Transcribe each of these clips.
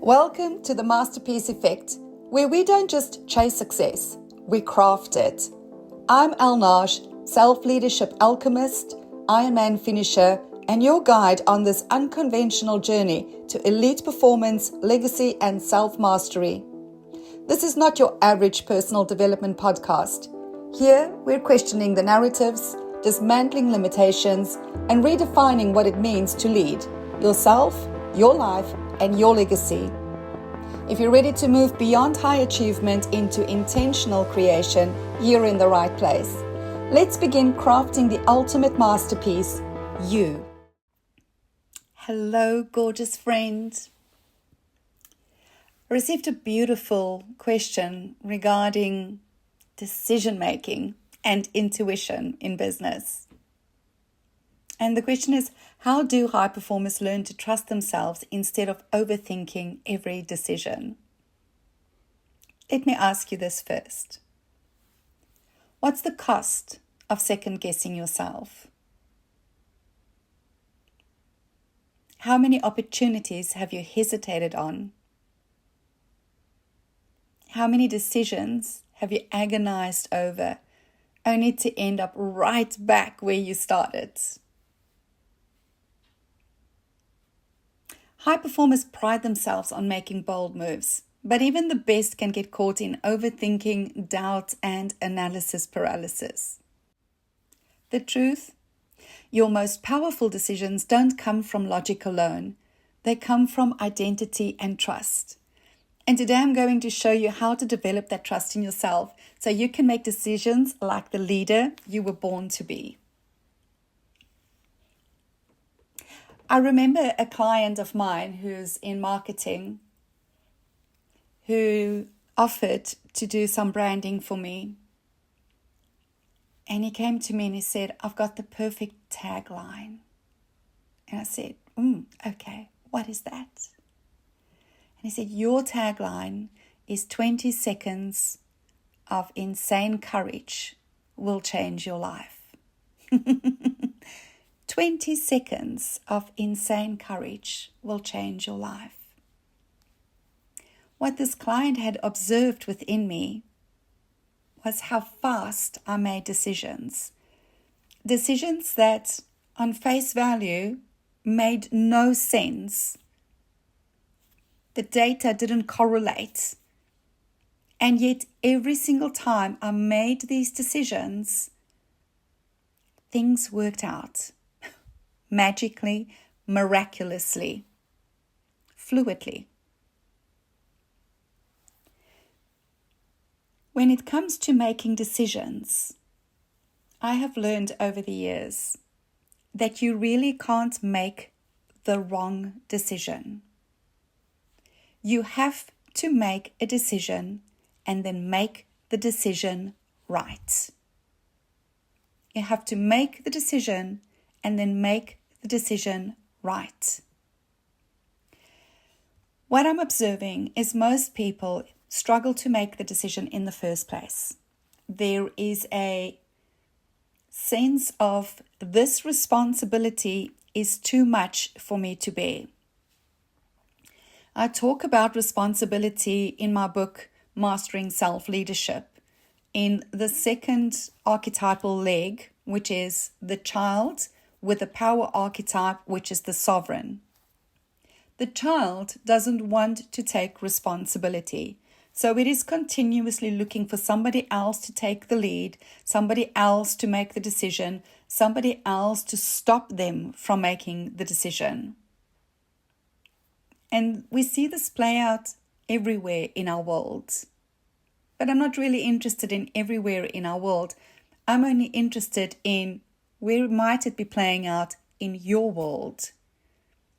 Welcome to the Masterpiece Effect, where we don't just chase success, we craft it. I'm Elnaj, self-leadership alchemist, Ironman finisher, and your guide on this unconventional journey to elite performance, legacy, and self-mastery. This is not your average personal development podcast. Here, we're questioning the narratives, dismantling limitations, and redefining what it means to lead yourself, your life, and your legacy. If you're ready to move beyond high achievement into intentional creation, you're in the right place. Let's begin crafting the ultimate masterpiece, you. Hello, gorgeous friend. I received a beautiful question regarding decision making and intuition in business. And the question is, how do high performers learn to trust themselves instead of overthinking every decision? Let me ask you this first. What's the cost of second guessing yourself? How many opportunities have you hesitated on? How many decisions have you agonized over, only to end up right back where you started? High performers pride themselves on making bold moves, but even the best can get caught in overthinking, doubt, and analysis paralysis. The truth? Your most powerful decisions don't come from logic alone. They come from identity and trust. And today I'm going to show you how to develop that trust in yourself so you can make decisions like the leader you were born to be. I remember a client of mine who's in marketing who offered to do some branding for me. And he came to me and he said, I've got the perfect tagline. And I said, okay, what is that? And he said, your tagline is 20 seconds of insane courage will change your life. 20 seconds of insane courage will change your life. What this client had observed within me was how fast I made decisions. Decisions that on face value made no sense. The data didn't correlate. And yet every single time I made these decisions, things worked out. Magically, miraculously, fluidly. When it comes to making decisions, I have learned over the years that you really can't make the wrong decision. You have to make a decision and then make the decision right. You have to make the decision and then make the decision right. What I'm observing is most people struggle to make the decision in the first place. There is a sense of this responsibility is too much for me to bear. I talk about responsibility in my book, Mastering Self-Leadership, in the second archetypal leg, which is the child, with the power archetype, which is the sovereign. The child doesn't want to take responsibility, so it is continuously looking for somebody else to take the lead, somebody else to make the decision, somebody else to stop them from making the decision. And we see this play out everywhere in our world. But I'm not really interested in everywhere in our world. I'm only interested in where might it be playing out in your world?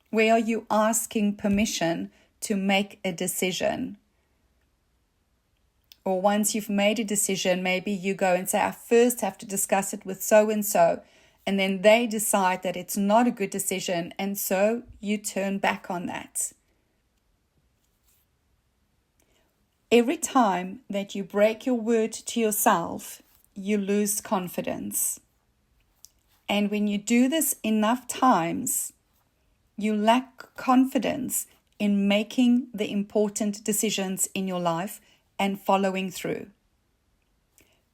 Where are you asking permission to make a decision? Or once you've made a decision, maybe you go and say, I first have to discuss it with so-and-so. And then they decide that it's not a good decision. And so you turn back on that. Every time that you break your word to yourself, you lose confidence. And when you do this enough times, you lack confidence in making the important decisions in your life and following through.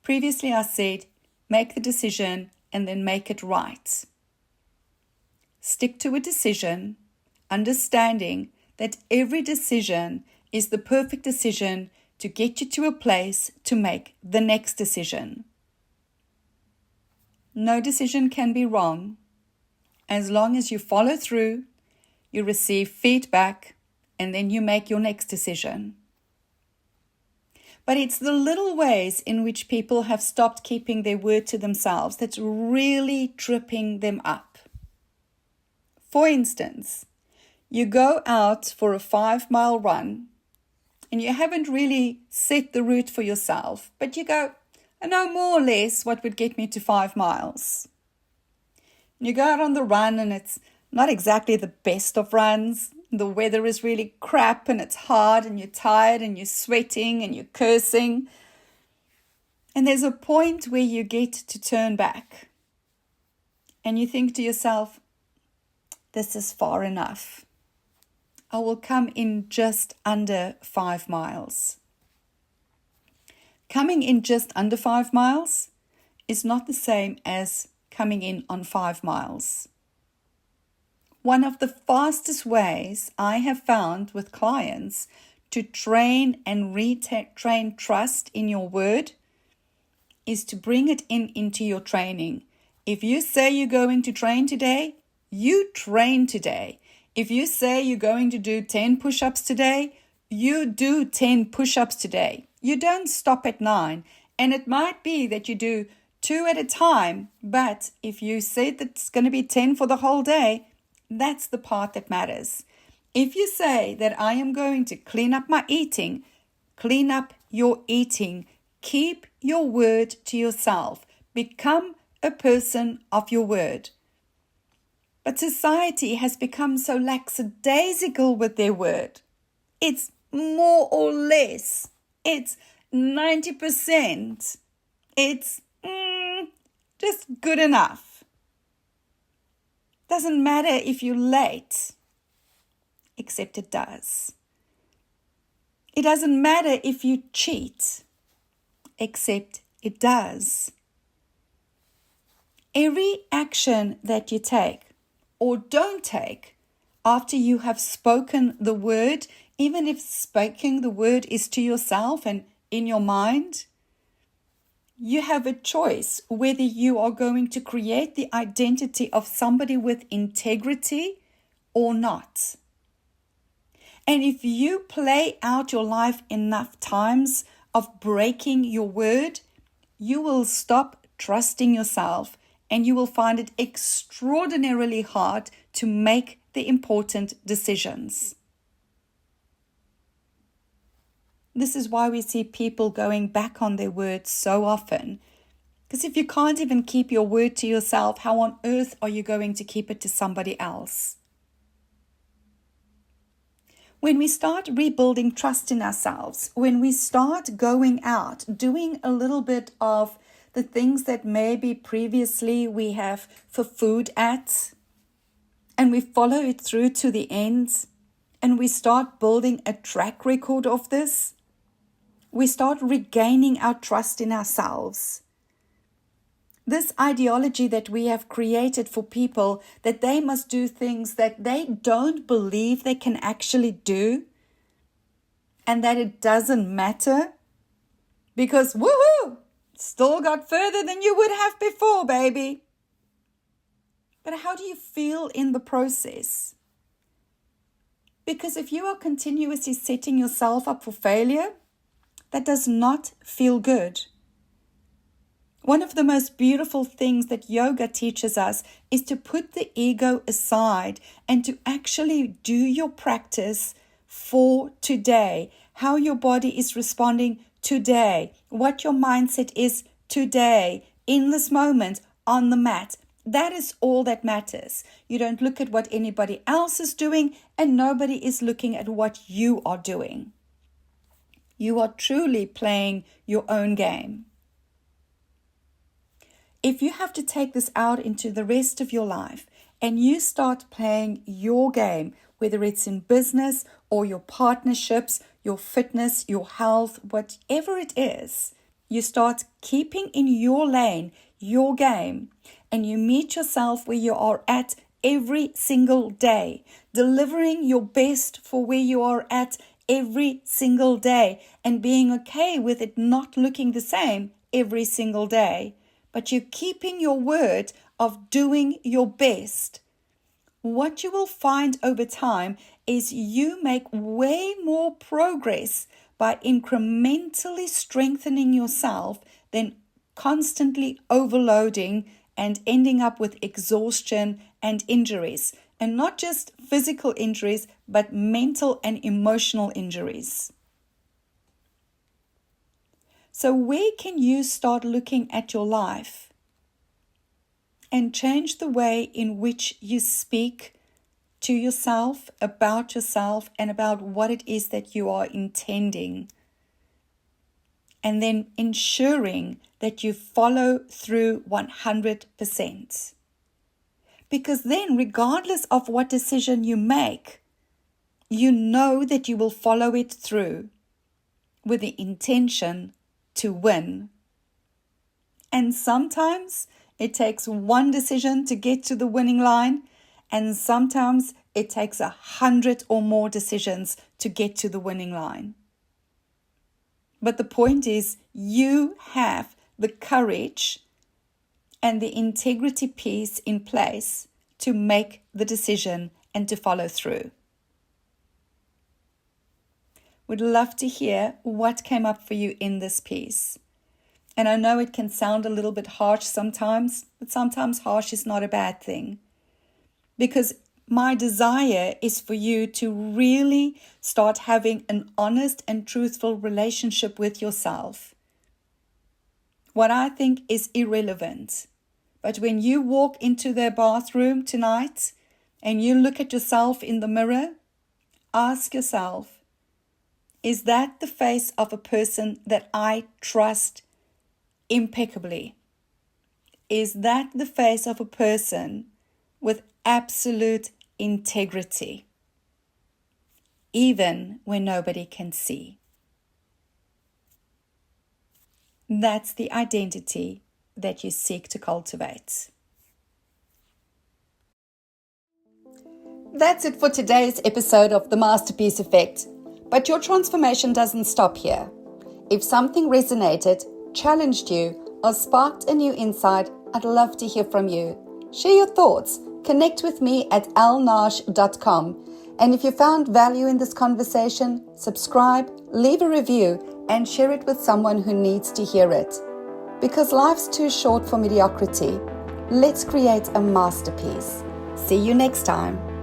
Previously, I said, make the decision and then make it right. Stick to a decision, understanding that every decision is the perfect decision to get you to a place to make the next decision. No decision can be wrong. As long as you follow through, you receive feedback, and then you make your next decision. But it's the little ways in which people have stopped keeping their word to themselves that's really tripping them up. For instance, you go out for a 5-mile run and you haven't really set the route for yourself, but you go, I know more or less what would get me to 5 miles. You go out on the run and it's not exactly the best of runs. The weather is really crap and it's hard and you're tired and you're sweating and you're cursing. And there's a point where you get to turn back and you think to yourself, this is far enough. I will come in just under 5 miles. Coming in just under 5 miles is not the same as coming in on 5 miles. One of the fastest ways I have found with clients to train and retrain trust in your word is to bring it into your training. If you say you're going to train today, you train today. If you say you're going to do 10 push-ups today, you do 10 push-ups today. You don't stop at 9. And it might be that you do 2 at a time, but if you said that it's going to be 10 for the whole day, that's the part that matters. If you say that I am going to clean up my eating, clean up your eating. Keep your word to yourself. Become a person of your word. But society has become so lackadaisical with their word. It's more or less. It's 90%. It's just good enough. Doesn't matter if you're late, except it does. It doesn't matter if you cheat, except it does. Every action that you take or don't take after you have spoken the word, even if speaking the word is to yourself and in your mind, you have a choice whether you are going to create the identity of somebody with integrity or not. And if you play out your life enough times of breaking your word, you will stop trusting yourself and you will find it extraordinarily hard to make the important decisions. This is why we see people going back on their words so often. Because if you can't even keep your word to yourself, how on earth are you going to keep it to somebody else? When we start rebuilding trust in ourselves, when we start going out, doing a little bit of the things that maybe previously we have for food at, and we follow it through to the end, and we start building a track record of this, we start regaining our trust in ourselves. This ideology that we have created for people that they must do things that they don't believe they can actually do, and that it doesn't matter because woohoo, still got further than you would have before, baby. But how do you feel in the process? Because if you are continuously setting yourself up for failure, that does not feel good. One of the most beautiful things that yoga teaches us is to put the ego aside and to actually do your practice for today, how your body is responding today, what your mindset is today, in this moment, on the mat. That is all that matters. You don't look at what anybody else is doing, and nobody is looking at what you are doing. You are truly playing your own game. If you have to take this out into the rest of your life and you start playing your game, whether it's in business or your partnerships, your fitness, your health, whatever it is, you start keeping in your lane, your game, and you meet yourself where you are at every single day, delivering your best for where you are at every single day, and being okay with it not looking the same every single day, but you're keeping your word of doing your best. What you will find over time is you make way more progress by incrementally strengthening yourself than constantly overloading and ending up with exhaustion and injuries. And not just physical injuries, but mental and emotional injuries. So where can you start looking at your life and change the way in which you speak to yourself, about yourself, and about what it is that you are intending? And then ensuring that you follow through 100%. Because then, regardless of what decision you make, you know that you will follow it through with the intention to win. And sometimes it takes one decision to get to the winning line, and sometimes it takes 100 or more decisions to get to the winning line. But the point is, you have the courage and the integrity piece in place to make the decision and to follow through. Would love to hear what came up for you in this piece. And I know it can sound a little bit harsh sometimes, but sometimes harsh is not a bad thing. Because my desire is for you to really start having an honest and truthful relationship with yourself. What I think is irrelevant. But when you walk into the bathroom tonight and you look at yourself in the mirror, ask yourself, is that the face of a person that I trust impeccably? Is that the face of a person with absolute integrity, even when nobody can see? That's the identity that you seek to cultivate. That's it for today's episode of The Masterpiece Effect. But your transformation doesn't stop here. If something resonated, challenged you, or sparked a new insight, I'd love to hear from you. Share your thoughts. Connect with me at alnash.com. And if you found value in this conversation, subscribe, leave a review, and share it with someone who needs to hear it. Because life's too short for mediocrity. Let's create a masterpiece. See you next time.